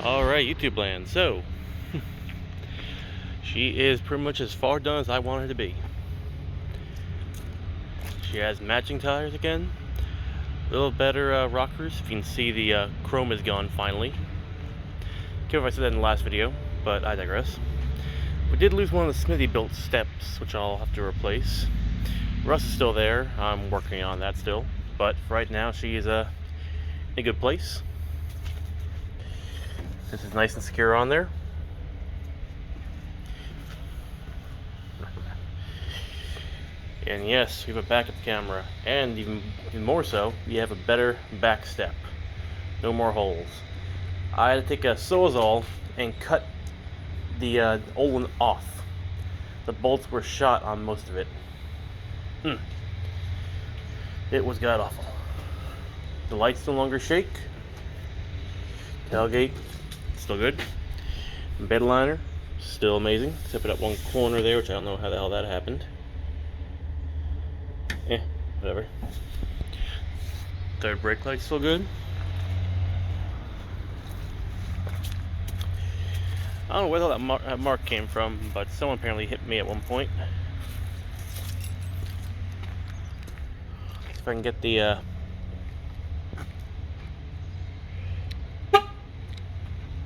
Alright, YouTube land. So, she is pretty much as far done as I want her to be. She has matching tires again. A little better rockers. If you can see, the chrome is gone finally. Can't remember if I said that in the last video, but I digress. We did lose one of the Smithy built steps, which I'll have to replace. Rust is still there. I'm working on that still. But for right now, she is in a good place. This is nice and secure on there. And yes, we have a backup camera, and even more so, you have a better back step. No more holes. I had to take a Sawzall and cut the old one off. The bolts were shot on most of it. It was god awful. The lights no longer shake. Tailgate, still good. Bed liner, still amazing, except for that one corner there, which I don't know how the hell that happened. Whatever. Third brake light's still good. I don't know where the hell that mark came from, but someone apparently hit me at one point. If I can get the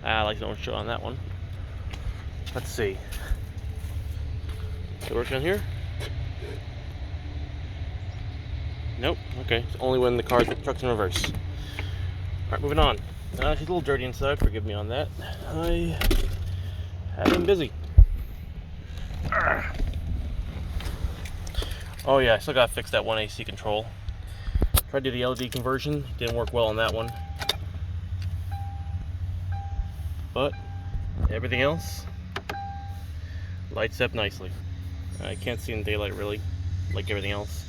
lights don't show on that one. Let's see. Does it work on here? Nope. Okay. It's only when the truck's in reverse. Alright, moving on. She's a little dirty inside. Forgive me on that. I have been busy. Oh yeah, I still gotta fix that one AC control. Tried to do the LED conversion. Didn't work well on that one. But everything else lights up nicely. I can't see in daylight really, like everything else.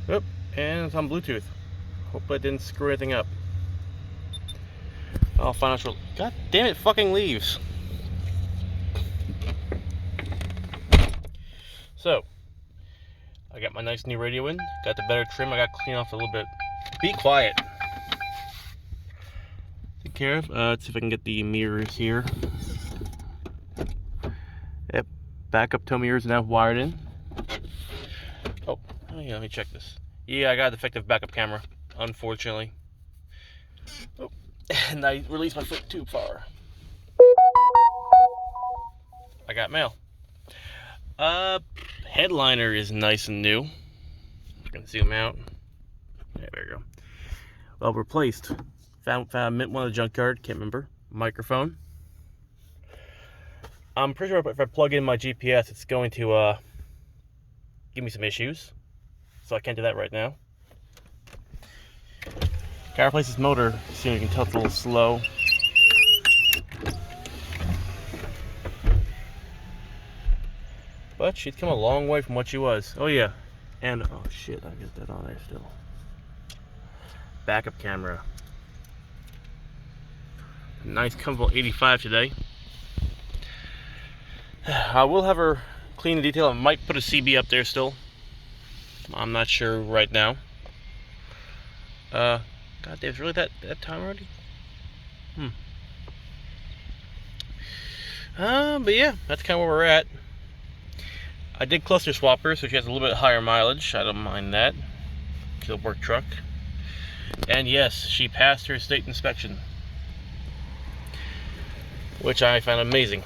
Yep, and it's on Bluetooth. Hope I didn't screw anything up. I'll find out shortly. God damn it, fucking leaves. So, I got my nice new radio in. Got the better trim. I got to clean off a little bit. Be quiet. Take care of. Let's see if I can get the mirrors here. Yep, backup tow mirrors now wired in. Oh yeah, let me check this. Yeah, I got a defective backup camera, unfortunately. Oh, and I released my foot too far. I got mail. Headliner is nice and new. You can zoom out. Yeah, there we go. Well, replaced. Found mint one of the junkyard. Can't remember. Microphone. I'm pretty sure if I plug in my GPS, it's going to give me some issues. So I can't do that right now. Gotta replace this motor. See, you can tell it's a little slow. But she's come a long way from what she was. Oh yeah. And oh shit, I got that on there still. Backup camera. Nice comfortable 85 today. I will have her clean the detail. I might put a CB up there still. I'm not sure right now. God damn, it's really that time already? But yeah, that's kind of where we're at. I did cluster swap her, so she has a little bit higher mileage. I don't mind that. She's a work truck. And yes, she passed her state inspection, which I found amazing.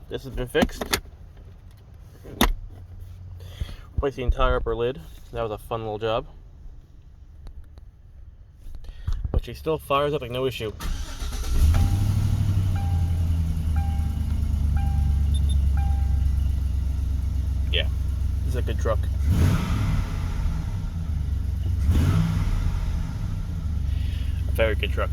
This has been fixed. Replace the entire upper lid. That was a fun little job. But she still fires up like no issue. Yeah, this is a good truck. A very good truck.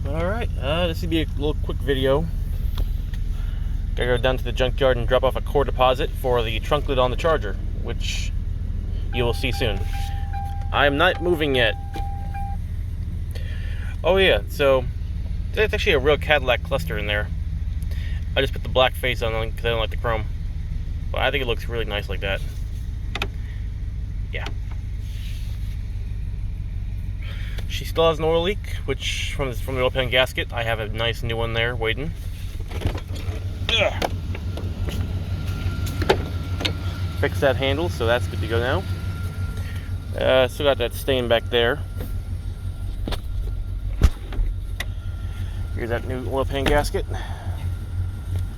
Alright, this will be a little quick video. Gotta go down to the junkyard and drop off a core deposit for the trunk lid on the Charger, which you will see soon. I am not moving yet. Oh yeah, so there's actually a real Cadillac cluster in there. I just put the black face on because I don't like the chrome. But I think it looks really nice like that. She still has an oil leak, which from the oil pan gasket. I have a nice new one there waiting. Ugh. Fix that handle, so that's good to go now. Still got that stain back there. Here's that new oil pan gasket.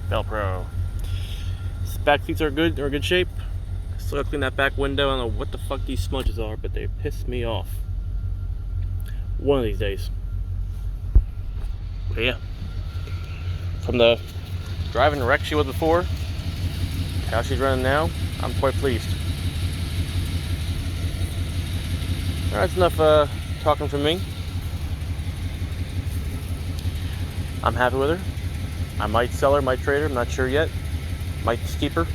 Velcro. Back seats are good. They're in good shape. Still gotta clean that back window. I don't know what the fuck these smudges are, but they piss me off. One of these days. But yeah. From the driving wreck she was before, how she's running now, I'm quite pleased. Alright, that's enough talking from me. I'm happy with her. I might sell her, might trade her, I'm not sure yet. Might just keep her.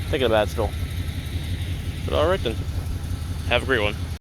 Thinking about it still. But alright then. Have a great one.